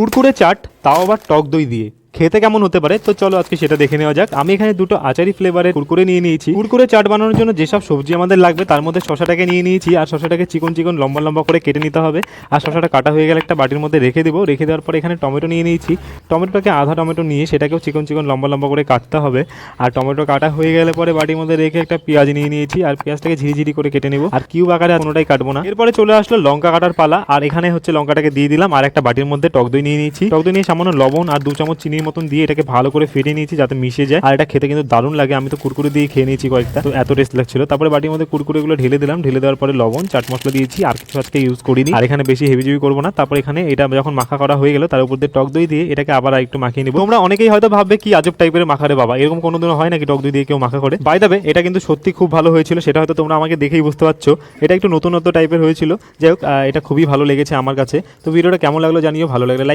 কুরকুরে চাট, তাও আবার টক দই দিয়ে খেতে কেমন হতে পারে, তো চলো আজকে সেটা দেখে নেওয়া যাক। আমি এখানে দুটো আচারি ফ্লেভারের কুরকুরে নিয়ে নিয়েছি। কুরকুরে চাট বানানোর জন্য যেসব সবজি আমাদের লাগবে তার মধ্যে শশাটাকে নিয়ে নিয়েছি, আর শশাটাকে চিকন চিকন লম্বা লম্বা করে কেটে নিতে হবে। আর শশাটা কাটা হয়ে গেলে একটা বাটির মধ্যে রেখে দেবো। রেখে দেওয়ার পরে এখানে টমেটো নিয়ে নিয়েছি। টমেটোটাকে আধা টমেটো নিয়ে সেটাকেও চিকন চিকন লম্বা লম্বা করে কাটতে হবে। আর টমেটো কাটা হয়ে গেলে পরে বাটির মধ্যে রেখে একটা পেঁয়াজ নিয়ে নিয়েছি, আর পেঁয়াজটাকে ঝিরিঝিরি করে কেটে নেবো। আর কিউব আকারে কোনোটাই কাটবো না। এরপরে চলে আসলো লঙ্কা কাটার পালা, আর এখানে হচ্ছে লঙ্কাটাকে দিয়ে দিলাম। আর একটা বাটির মধ্যে টক দই নিয়ে নিয়েছি। টক দই নিয়ে সামান্য লবণ আর 2 চামচ চিনির মতন দিয়ে এটাকে ভালো করে ফেটে নিয়েছি যাতে মিশে যায়। আর এটা খেতে কিন্তু দারুণ লাগে। আমি তো কুরকুরে দিয়ে খেয়ে নিয়েছি কয়েকটা, তো এত টেস্ট লাগছিল। তারপরে বাটির মধ্যে কুরকুরেগুলো ঢেলে দিলাম। ঢেলে দেওয়ার পরে লবণ, চাট মশলা দিয়েছি, আর কিছু আজকে ইউজ করিনি। আর এখানে বেশি হেভিজুবি করবো না। তারপর এখানে এটা যখন মাখা করা হয়ে গেল তার উপর দিয়ে টক দই দিয়ে এটাকে আবার একটু মাখিয়ে নিব। তোমরা অনেকেই হয়তো ভাববে কি আজব টাইপের মাখারে বাবা, এরকম কোনোদিনও হয় নাকি টক দই দিয়ে কেউ মাখা করে? বাই দ্য ওয়ে, এটা কিন্তু সত্যি খুব ভালো হয়েছিল। সেটা হয়তো তোমরা আমাকে দেখেই বুঝতে পারছো। এটা একটু নতুনত্ব টাইপের হয়েছিল। যাই হোক, এটা খুবই ভালো লেগেছে আমার কাছে। তো ভিডিওটা কেমন লাগলো জানিও। ভালো লাগলে লাইক